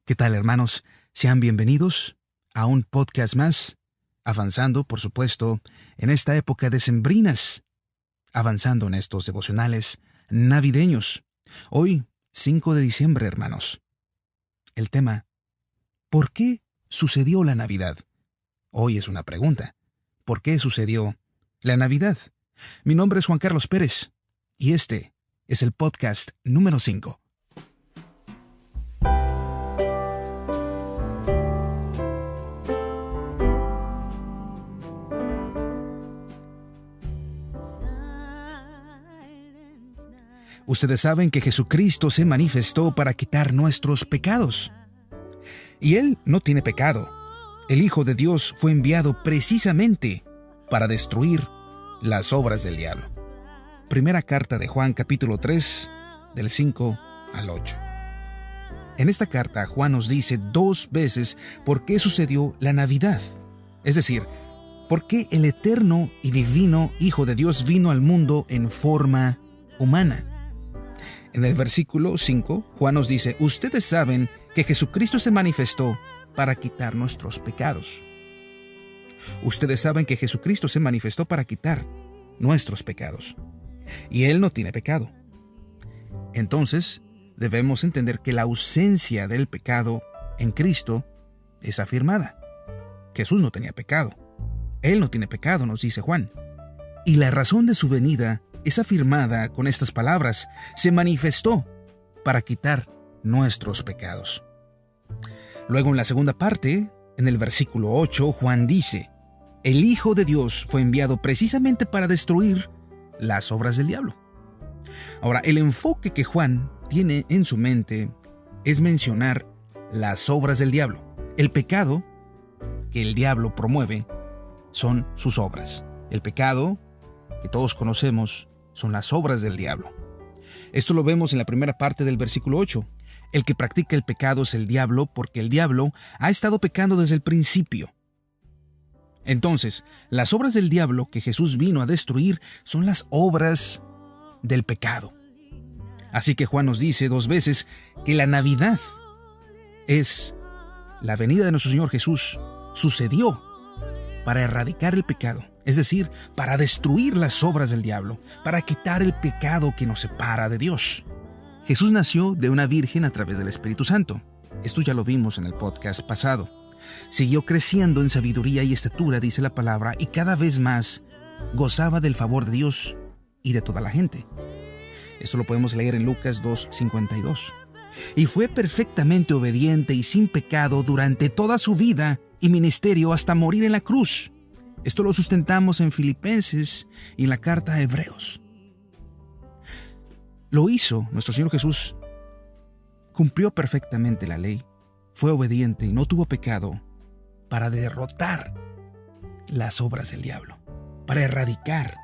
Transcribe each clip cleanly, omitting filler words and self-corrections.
¿Qué tal, hermanos? Sean bienvenidos a un podcast más, avanzando, por supuesto, en esta época decembrinas, avanzando en estos devocionales navideños. Hoy, 5 de diciembre, hermanos. El tema, ¿por qué sucedió la Navidad? Hoy es una pregunta. ¿Por qué sucedió la Navidad? Mi nombre es Juan Carlos Pérez y este es el podcast número 5. Ustedes saben que Jesucristo se manifestó para quitar nuestros pecados. Y Él no tiene pecado. El Hijo de Dios fue enviado precisamente para destruir las obras del diablo. Primera carta de Juan, capítulo 3, del 5 al 8. En esta carta, Juan nos dice 2 veces por qué sucedió la Navidad. Es decir, por qué el eterno y divino Hijo de Dios vino al mundo en forma humana. En el versículo 5, Juan nos dice, ustedes saben que Jesucristo se manifestó para quitar nuestros pecados. Ustedes saben que Jesucristo se manifestó para quitar nuestros pecados. Y Él no tiene pecado. Entonces, debemos entender que la ausencia del pecado en Cristo es afirmada. Jesús no tenía pecado. Él no tiene pecado, nos dice Juan. Y la razón de su venida es afirmada con estas palabras: se manifestó para quitar nuestros pecados. Luego, en la segunda parte, en el versículo 8, Juan dice, el Hijo de Dios fue enviado precisamente para destruir las obras del diablo. Ahora, el enfoque que Juan tiene en su mente es mencionar las obras del diablo. El pecado que el diablo promueve son sus obras. El pecado que todos conocemos son las obras del diablo. Esto lo vemos en la primera parte del versículo 8. El que practica el pecado es el diablo, porque el diablo ha estado pecando desde el principio. Entonces, las obras del diablo que Jesús vino a destruir son las obras del pecado. Así que Juan nos dice 2 veces que la Navidad es la venida de nuestro Señor Jesús. Sucedió para erradicar el pecado, es decir, para destruir las obras del diablo, para quitar el pecado que nos separa de Dios. Jesús nació de una virgen a través del Espíritu Santo. Esto ya lo vimos en el podcast pasado. Siguió creciendo en sabiduría y estatura, dice la palabra, y cada vez más gozaba del favor de Dios y de toda la gente. Esto lo podemos leer en Lucas 2:52. Y fue perfectamente obediente y sin pecado durante toda su vida y ministerio hasta morir en la cruz. Esto lo sustentamos en Filipenses y en la carta a Hebreos. Lo hizo nuestro Señor Jesús. Cumplió perfectamente la ley, fue obediente y no tuvo pecado para derrotar las obras del diablo, para erradicar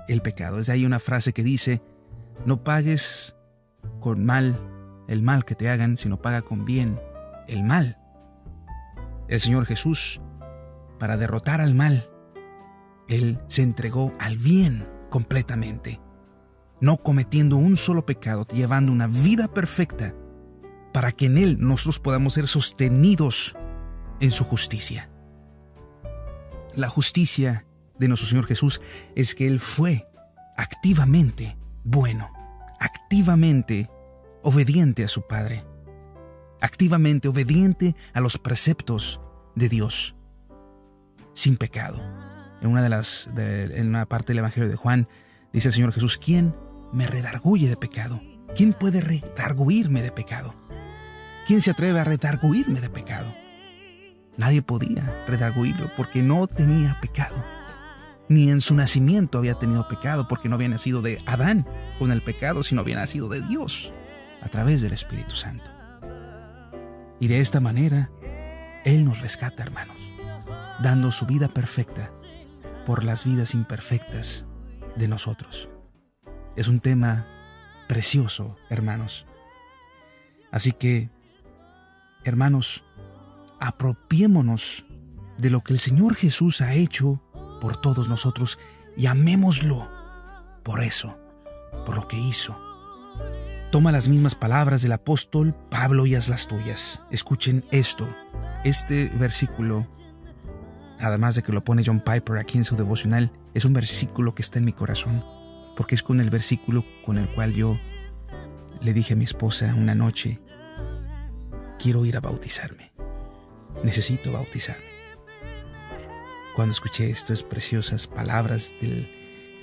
el pecado. Es de ahí una frase que dice, no pagues con mal el mal que te hagan, sino paga con bien el mal. El Señor Jesús, para derrotar al mal, Él se entregó al bien completamente, no cometiendo un solo pecado, llevando una vida perfecta para que en Él nosotros podamos ser sostenidos en su justicia. La justicia de nuestro Señor Jesús es que Él fue activamente bueno, activamente obediente a su Padre, activamente obediente a los preceptos de Dios, sin pecado. En una parte del Evangelio de Juan, dice el Señor Jesús, ¿quién me redarguye de pecado? ¿Quién puede redarguirme de pecado? ¿Quién se atreve a redarguirme de pecado? Nadie podía redarguirlo porque no tenía pecado. Ni en su nacimiento había tenido pecado, porque no había nacido de Adán con el pecado, sino había nacido de Dios a través del Espíritu Santo. Y de esta manera, Él nos rescata, hermanos, dando su vida perfecta por las vidas imperfectas de nosotros. Es un tema precioso, hermanos. Así que, hermanos, apropiémonos de lo que el Señor Jesús ha hecho por todos nosotros y amémoslo por eso, por lo que hizo. Toma las mismas palabras del apóstol Pablo y haz las tuyas. Escuchen esto. Este versículo, además de que lo pone John Piper aquí en su devocional, es un versículo que está en mi corazón, porque es con el versículo con el cual yo le dije a mi esposa una noche: quiero ir a bautizarme. Necesito bautizarme. Cuando escuché estas preciosas palabras de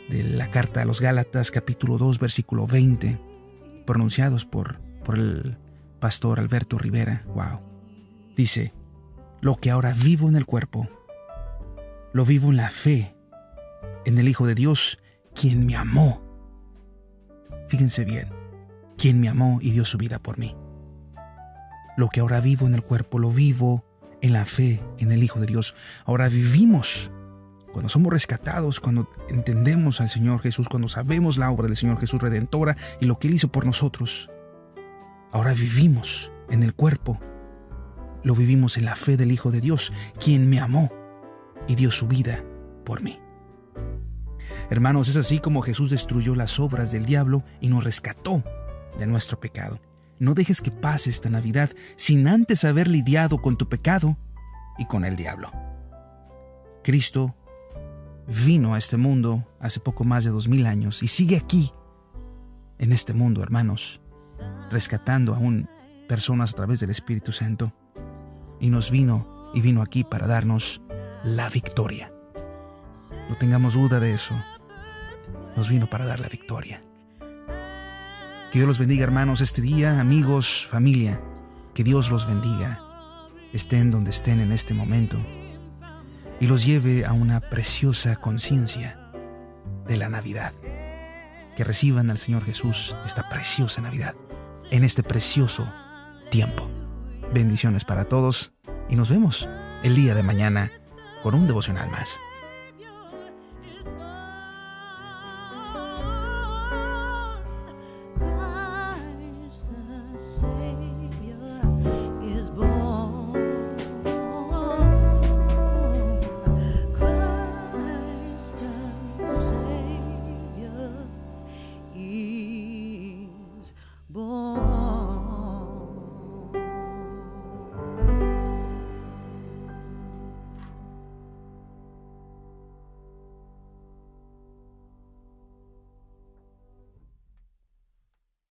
la carta a los Gálatas, capítulo 2, versículo 20, pronunciados por el pastor Alberto Rivera, wow. Dice: lo que ahora vivo en el cuerpo, lo vivo en la fe, en el Hijo de Dios, quien me amó. Fíjense bien, quien me amó y dio su vida por mí. Lo que ahora vivo en el cuerpo, lo vivo en la fe, en el Hijo de Dios. Ahora vivimos, cuando somos rescatados, cuando entendemos al Señor Jesús, cuando sabemos la obra del Señor Jesús redentora y lo que Él hizo por nosotros. Ahora vivimos en el cuerpo, lo vivimos en la fe del Hijo de Dios, quien me amó y dio su vida por mí. Hermanos, es así como Jesús destruyó las obras del diablo y nos rescató de nuestro pecado. No dejes que pase esta Navidad sin antes haber lidiado con tu pecado y con el diablo. Cristo vino a este mundo hace poco más de 2000 años y sigue aquí, en este mundo, hermanos, rescatando aún personas a través del Espíritu Santo. Y vino aquí para darnos la victoria. No tengamos duda de eso. Nos vino para dar la victoria. Que Dios los bendiga, hermanos, este día, amigos, familia. Que Dios los bendiga, estén donde estén en este momento, y los lleve a una preciosa conciencia de la Navidad. Que reciban al Señor Jesús esta preciosa Navidad, en este precioso tiempo. Bendiciones para todos y nos vemos el día de mañana con un devocional más.